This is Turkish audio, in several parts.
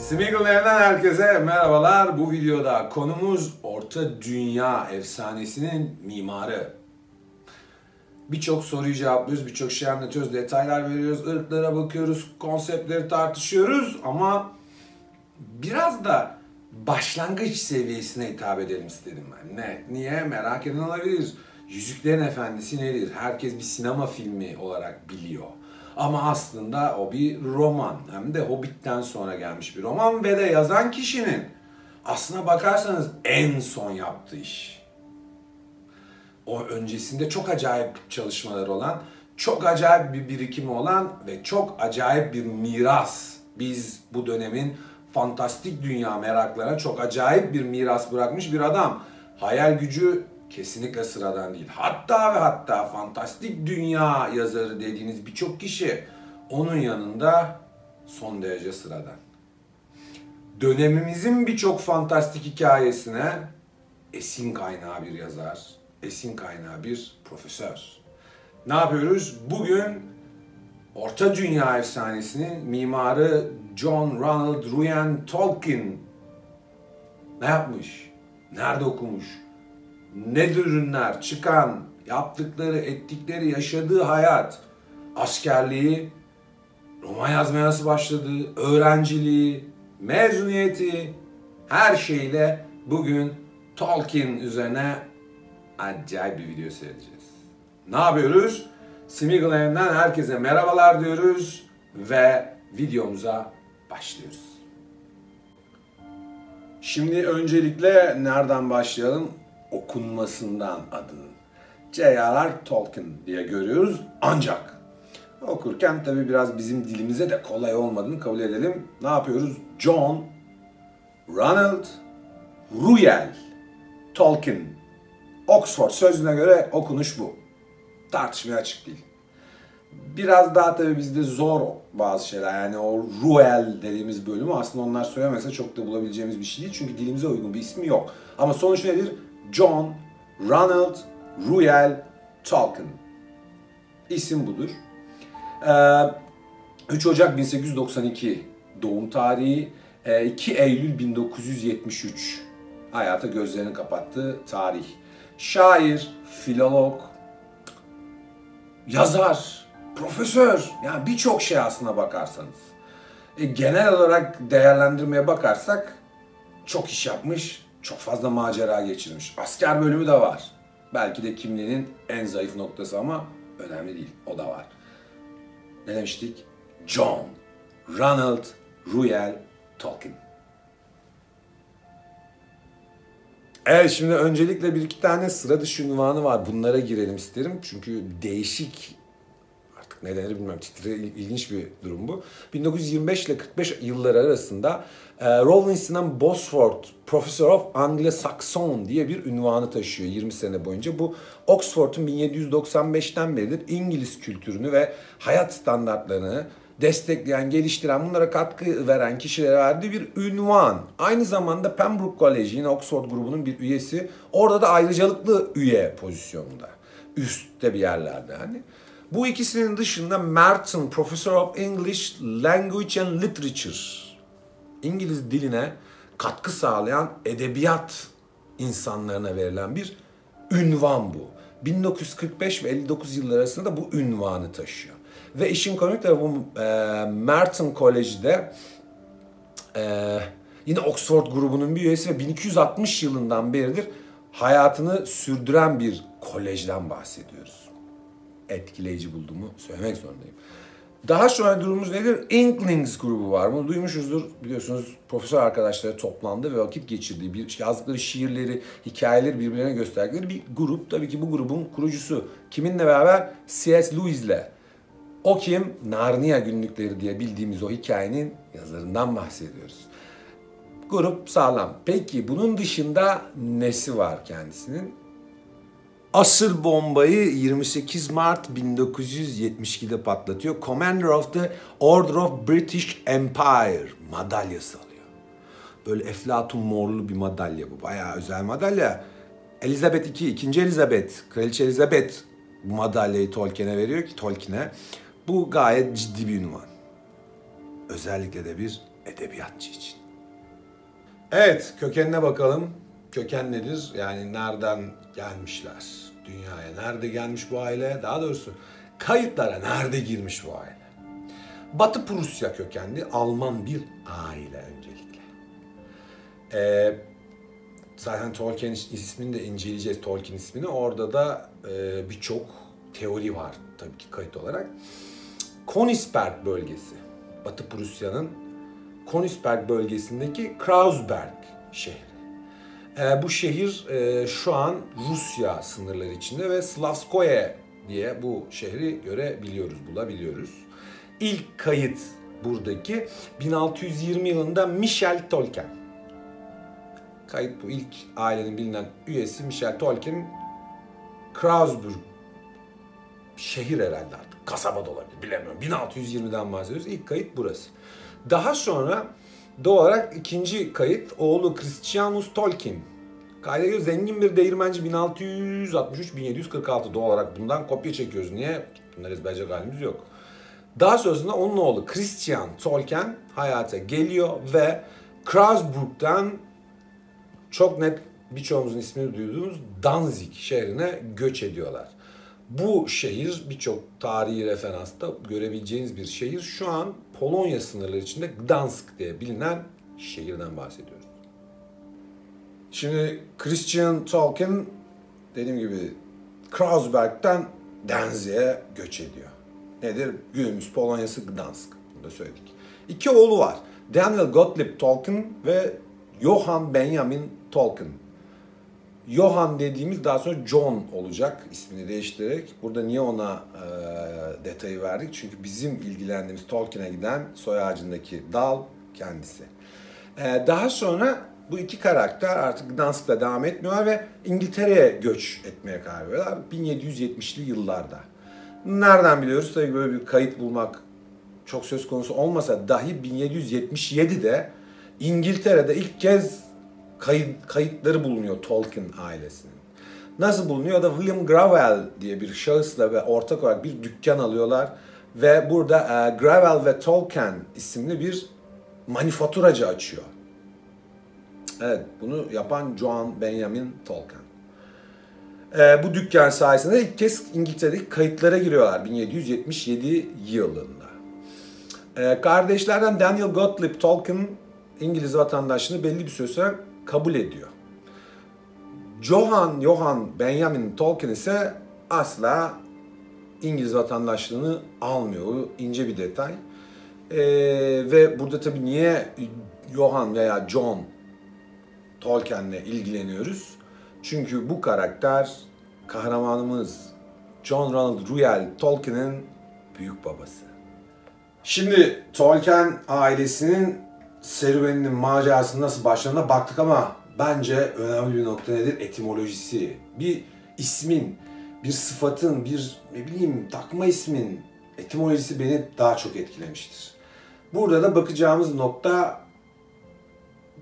Smeagol'den herkese merhabalar. Bu videoda konumuz Orta Dünya efsanesinin mimarı. Birçok soruyu cevaplıyoruz, birçok şey anlatıyoruz, detaylar veriyoruz, ırklara bakıyoruz, konseptleri tartışıyoruz ama biraz da başlangıç seviyesine hitap edelim istedim ben. Niye? Merak eden olabilir. Yüzüklerin Efendisi nedir? Herkes bir sinema filmi olarak biliyor. Ama aslında o bir roman. Hem de Hobbit'ten sonra gelmiş bir roman ve de yazan kişinin aslına bakarsanız en son yaptığı iş. O öncesinde çok acayip çalışmaları olan, çok acayip bir birikimi olan ve çok acayip bir miras. Biz bu dönemin fantastik dünya meraklarına çok acayip bir miras bırakmış bir adam. Hayal gücü kesinlikle sıradan değil. Hatta ve hatta fantastik dünya yazarı dediğiniz birçok kişi onun yanında son derece sıradan. Dönemimizin birçok fantastik hikayesine esin kaynağı bir yazar, esin kaynağı bir profesör. Ne yapıyoruz? Bugün Orta Dünya efsanesinin mimarı John Ronald Reuel Tolkien ne yapmış? Nerede okumuş? Ne ürünler, çıkan, yaptıkları, ettikleri, yaşadığı hayat, askerliği, roman yazmaya nasıl başladığı, öğrenciliği, mezuniyeti, her şeyle bugün Tolkien üzerine acayip bir video seyredeceğiz. Ne yapıyoruz? Smeagol'den herkese merhabalar diyoruz ve videomuza başlıyoruz. Şimdi öncelikle nereden başlayalım? Okunmasından adının. J.R.R. Tolkien diye görüyoruz ancak okurken tabi biraz bizim dilimize de kolay olmadığını kabul edelim. Ne yapıyoruz? John Ronald Reuel Tolkien. Oxford sözlüğüne göre okunuş bu. Tartışmaya açık değil. Biraz daha tabii bizde zor bazı şeyler. Yani o Reuel dediğimiz bölümü aslında onlar söylemese çok da bulabileceğimiz bir şey değil. Çünkü dilimize uygun bir ismi yok. Ama sonuç nedir? John Ronald Reuel Tolkien. İsim budur. 3 Ocak 1892 doğum tarihi, 2 Eylül 1973 hayata gözlerini kapattığı tarih. Şair, filolog, yazar, profesör, yani birçok şey aslına bakarsanız. Genel olarak değerlendirmeye bakarsak çok iş yapmış, çok fazla macera geçirmiş. Asker bölümü de var. Belki de kimliğinin en zayıf noktası ama önemli değil, o da var. Ne demiştik? John Ronald Reuel Tolkien. Evet, şimdi öncelikle bir iki tane sıra dışı unvanı var. Bunlara girelim isterim. Çünkü değişik, artık ne denir bilmiyorum, ilginç bir durum bu. 1925 ile 45 yılları arasında Rawlinson Bosworth Professor of Anglo-Saxon diye bir unvanı taşıyor 20 sene boyunca. Bu Oxford'un 1795'ten beridir İngiliz kültürünü ve hayat standartlarını destekleyen, geliştiren, bunlara katkı veren kişilere verdiği bir ünvan. Aynı zamanda Pembroke College, yine Oxford grubunun bir üyesi. Orada da ayrıcalıklı üye pozisyonunda. Üstte bir yerlerde yani. Bu ikisinin dışında Merton Professor of English Language and Literature, İngiliz diline katkı sağlayan edebiyat insanlarına verilen bir ünvan bu. 1945 ve 59 yılları arasında bu ünvanı taşıyor. Ve işin komik tarafı bu Merton College'de yine Oxford grubunun bir üyesi ve 1260 yılından beridir hayatını sürdüren bir kolejden bahsediyoruz. Etkileyici bulduğumu söylemek zorundayım. Daha sonra durumumuz nedir? Inklings grubu var. Bunu duymuşuzdur. Biliyorsunuz profesör arkadaşları toplandı ve vakit geçirdiği, yazdıkları şiirleri, hikayeleri birbirlerine gösterdikleri bir grup. Tabii ki bu grubun kurucusu kiminle beraber? C.S. Lewis'le. O kim? Narnia Günlükleri diye bildiğimiz o hikayenin yazarından bahsediyoruz. Grup sağlam. Peki bunun dışında nesi var kendisinin? Asıl bombayı 28 Mart 1972'de patlatıyor. Commander of the Order of British Empire madalyası alıyor. Böyle eflatun morlu bir madalya bu. Bayağı özel madalya. Elizabeth II, 2. Elizabeth, Kraliçe Elizabeth bu madalyayı Tolkien'e veriyor ki Tolkien'e. Bu gayet ciddi bir ünvan. Özellikle de bir edebiyatçı için. Evet, kökenine bakalım. Köken nedir? Yani nereden gelmişler? Dünyaya nerede gelmiş bu aile? Daha doğrusu kayıtlara nerede girmiş bu aile? Batı Prusya kökenli Alman bir aile öncelikle. Zaten Tolkien ismini de inceleyeceğiz, Tolkien ismini. Orada da birçok teori var tabii ki kayıt olarak. Königsberg bölgesi, Batı Prusya'nın Königsberg bölgesindeki Kreuzberg şehri. Bu şehir şu an Rusya sınırları içinde ve Slavskoye diye bu şehri bulabiliyoruz. İlk kayıt buradaki 1620 yılında Michel Tolkien. Kayıt bu, ilk ailenin bilinen üyesi Michel Tolkien. Kreuzberg şehir herhalde artık, kasaba da olabilir, bilemiyorum. 1620'den bahsediyoruz. İlk kayıt burası. Daha sonra doğal olarak ikinci kayıt oğlu Christianus Tolkien. Kayda göre zengin bir değirmenci 1663-1746 doğal olarak bundan kopya çekiyoruz. Niye? Bunları ezberleyecek halimiz yok. Daha sonrasında onun oğlu Christian Tolkien hayata geliyor ve Kreuzberg'den çok net birçoğumuzun ismini duyduğumuz Danzig şehrine göç ediyorlar. Bu şehir birçok tarihi referansta görebileceğiniz bir şehir. Şu an Polonya sınırları içinde Gdansk diye bilinen şehirden bahsediyoruz. Şimdi Christian Tolkien dediğim gibi Kreuzberg'den Danzig'e göç ediyor. Nedir? Günümüz Polonya'sı Gdansk. Bunu da söyledik. İki oğlu var. Daniel Gottlieb Tolkien ve Johann Benjamin Tolkien. Johann dediğimiz daha sonra John olacak ismini değiştirerek. Burada niye ona detayı verdik? Çünkü bizim ilgilendiğimiz Tolkien'e giden soy ağacındaki dal kendisi. Daha sonra bu iki karakter artık Gdansk'ta devam etmiyorlar ve İngiltere'ye göç etmeye karar veriyorlar 1770'li yıllarda. Nereden biliyoruz? Tabii böyle bir kayıt bulmak çok söz konusu olmasa dahi 1777'de İngiltere'de ilk kez kayıtları bulunuyor Tolkien ailesinin. Nasıl bulunuyor? O da William Gravel diye bir şahısla ve ortak olarak bir dükkan alıyorlar ve burada Gravel ve Tolkien isimli bir manifaturacı açıyor. Evet, bunu yapan Johann Benjamin Tolkien. Bu dükkan sayesinde ilk kez İngiltere'deki kayıtlara giriyorlar 1777 yılında. Kardeşlerden Daniel Gottlieb Tolkien İngiliz vatandaşlığını belli bir süre sonra kabul ediyor. Johann Benjamin Tolkien ise asla İngiliz vatandaşlığını almıyor. Bu ince bir detay. Ve burada tabii niye Johann veya John Tolkien'le ilgileniyoruz? Çünkü bu karakter kahramanımız John Ronald Reuel Tolkien'in büyük babası. Şimdi Tolkien ailesinin serüveninin macerasının nasıl başladığına baktık ama bence önemli bir nokta nedir? Etimolojisi. Bir ismin, bir sıfatın, bir takma ismin etimolojisi beni daha çok etkilemiştir. Burada da bakacağımız nokta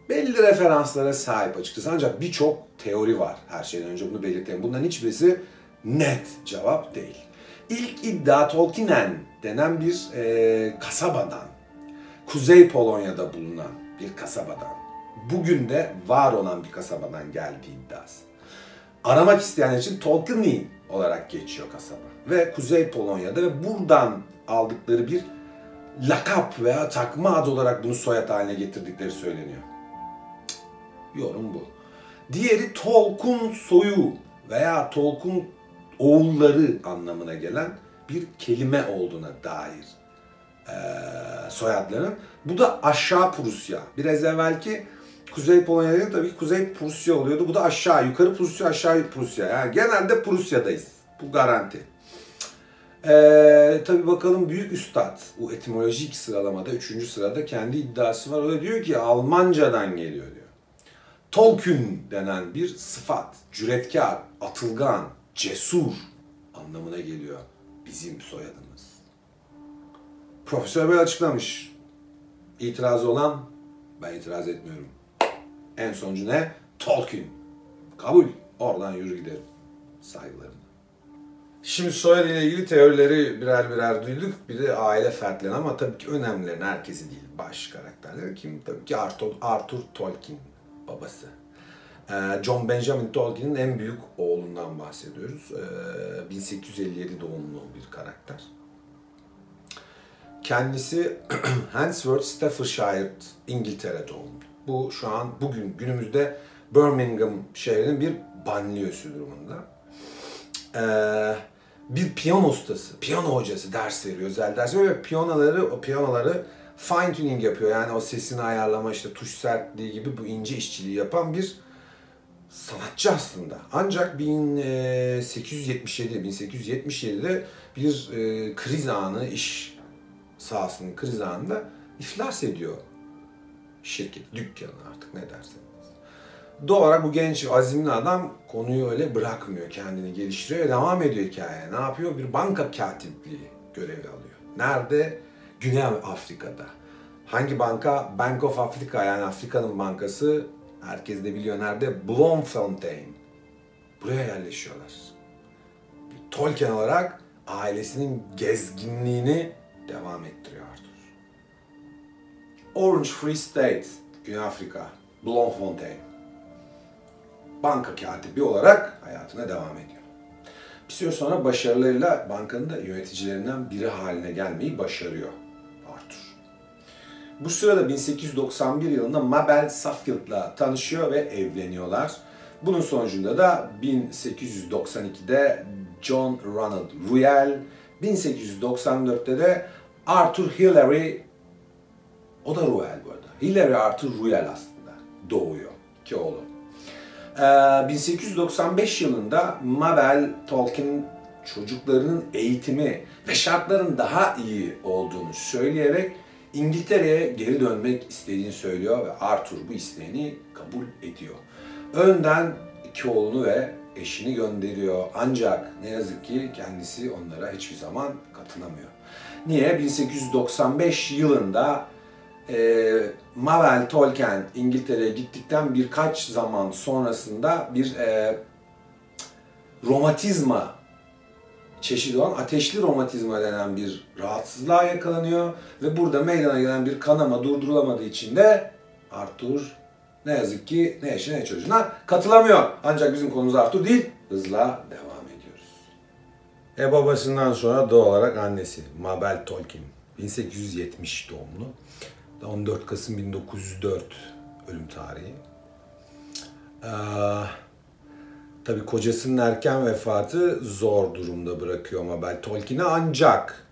belli referanslara sahip açıkçası. Ancak birçok teori var her şeyden önce bunu belirtelim. Bunların hiçbirisi net cevap değil. İlk iddia Tolkien denen bir kasabadan, Kuzey Polonya'da bulunan bir kasabadan, bugün de var olan bir kasabadan geldiği iddiası. Aramak isteyenler için Tolkien olarak geçiyor kasaba. Ve Kuzey Polonya'da ve buradan aldıkları bir lakap veya takma ad olarak bunu soyad haline getirdikleri söyleniyor. Yorum bu. Diğeri Tolkien soyu veya Tolkien oğulları anlamına gelen bir kelime olduğuna dair soyadlarının. Bu da aşağı Prusya. Biraz evvelki Kuzey Polonya'da tabii ki Kuzey Prusya oluyordu. Bu da aşağı, yukarı Prusya, aşağı Prusya. Yani genelde Prusya'dayız. Bu garanti. Tabii bakalım büyük üstad bu etimolojik sıralamada 3. sırada kendi iddiası var. O da diyor ki Almancadan geliyor diyor. Tolkien denen bir sıfat, cüretkar, atılgan, cesur anlamına geliyor bizim soyadımız. Profesör böyle açıklamış. İtirazı olan, ben itiraz etmiyorum. En sonucu ne? Tolkien. Kabul. Oradan yürü giderim. Saygılarımla. Şimdi soyadıyla ilgili teorileri birer birer duyduk. Bir de aile fertleri ama tabii ki önemlilerin herkesi değil. Baş karakterleri kim? Tabii ki Arthur Tolkien babası. John Benjamin Tolkien'in en büyük oğlundan bahsediyoruz. 1857 doğumlu bir karakter. Kendisi Handsworth, Staffordshire, İngiltere doğumlu. Bu şu an günümüzde Birmingham şehrinin bir banliyösü durumunda. Bir piyano ustası, piyano hocası ders veriyor, özel ders veriyor ve o piyanoları fine tuning yapıyor. Yani o sesini ayarlama, işte tuş sertliği gibi bu ince işçiliği yapan bir sanatçı aslında. Ancak 1877'de bir kriz anı, iş sahasının kriz anında iflas ediyor şirket, dükkanı artık ne derseniz. Doğal olarak bu genç azimli adam konuyu öyle bırakmıyor, kendini geliştiriyor ve devam ediyor hikayeye. Ne yapıyor? Bir banka katipliği görevi alıyor. Nerede? Güney Afrika'da. Hangi banka? Bank of Africa, yani Afrika'nın bankası. Herkes de biliyor nerede? Bloemfontein. Buraya yerleşiyorlar. Tolkien olarak ailesinin gezginliğini devam ettiriyor Arthur. Orange Free State, Güney Afrika, Bloemfontein. Banka katibi olarak hayatına devam ediyor. Bir süre sonra başarılarıyla bankanın da yöneticilerinden biri haline gelmeyi başarıyor Arthur. Bu sırada 1891 yılında Mabel Saffield'la tanışıyor ve evleniyorlar. Bunun sonucunda da 1892'de John Ronald Reuel, 1894'te de Arthur Hilary, o da Reuel bu arada. Hilary Arthur Reuel aslında doğuyor. İki oğlu. 1895 yılında Mabel Tolkien çocuklarının eğitimi ve şartların daha iyi olduğunu söyleyerek İngiltere'ye geri dönmek istediğini söylüyor ve Arthur bu isteğini kabul ediyor. Önden iki oğlunu ve eşini gönderiyor. Ancak ne yazık ki kendisi onlara hiçbir zaman katılamıyor. Niye? 1895 yılında Mabel Tolkien İngiltere'ye gittikten birkaç zaman sonrasında bir romatizma çeşidi olan ateşli romatizma denen bir rahatsızlığa yakalanıyor ve burada meydana gelen bir kanama durdurulamadığı için de Arthur ne yazık ki ne eşine ne çocuğuna katılamıyor. Ancak bizim konumuz Arthur değil, hızla devam ediyoruz. Babasından sonra doğal olarak annesi Mabel Tolkien, 1870 doğumlu. 14 Kasım 1904 ölüm tarihi. Tabii kocasının erken vefatı zor durumda bırakıyor Mabel Tolkien'i, ancak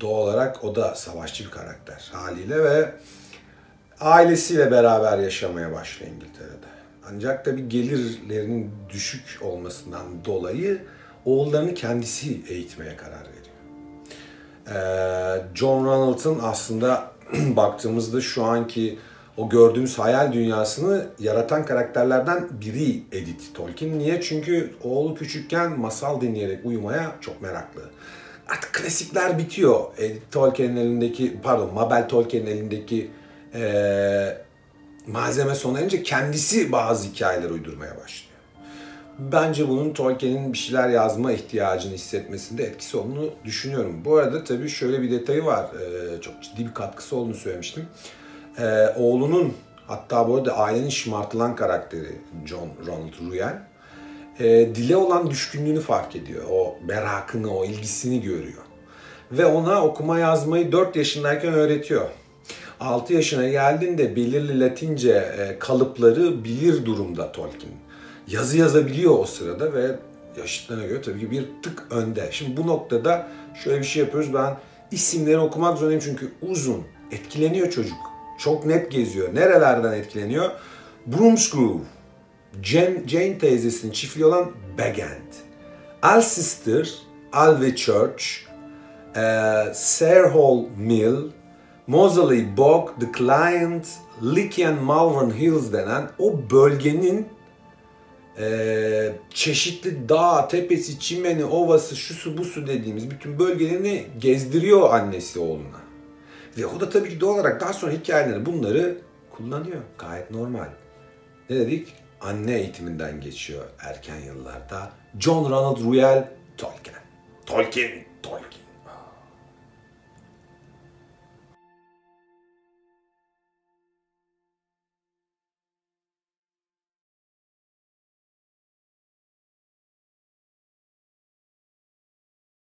doğal olarak o da savaşçı bir karakter haliyle ve ailesiyle beraber yaşamaya başlıyor İngiltere'de. Ancak tabii gelirlerinin düşük olmasından dolayı oğullarını kendisi eğitmeye karar veriyor. John Ronald'ın aslında baktığımızda şu anki o gördüğümüz hayal dünyasını yaratan karakterlerden biri Edith Tolkien. Niye? Çünkü oğlu küçükken masal dinleyerek uyumaya çok meraklı. Artık klasikler bitiyor. Mabel Tolkien'in elindeki malzeme sona erince kendisi bazı hikayeler uydurmaya başlıyor. Bence bunun Tolkien'in bir şeyler yazma ihtiyacını hissetmesinde etkisi olduğunu düşünüyorum. Bu arada tabii şöyle bir detayı var. Çok ciddi bir katkısı olduğunu söylemiştim. Oğlunun, hatta bu arada ailenin şımartılan karakteri John Ronald Reuel, dile olan düşkünlüğünü fark ediyor. O merakını, o ilgisini görüyor. Ve ona okuma yazmayı 4 yaşındayken öğretiyor. 6 yaşına geldiğinde belirli Latince kalıpları bilir durumda Tolkien. Yazı yazabiliyor o sırada ve yaşıtlarına göre tabii ki bir tık önde. Şimdi bu noktada şöyle bir şey yapıyoruz. Ben isimleri okumak zorundayım çünkü uzun. Etkileniyor çocuk. Çok net geziyor. Nerelerden etkileniyor? Broomsgrove, Jane teyzesinin çiftliği olan Bag End, Alcester, Alvechurch, Sarehall Mill, Moseley Bog, The Client, Licky and Malvern Hills denen o bölgenin çeşitli dağ, tepesi, çimeni, ovası, şusu busu dediğimiz bütün bölgelerini gezdiriyor annesi oğluna. Ve o da tabii ki doğal olarak daha sonra hikayelerinde bunları kullanıyor. Gayet normal. Ne dedik? anne eğitiminden geçiyor erken yıllarda. John Ronald Reuel Tolkien. Tolkien.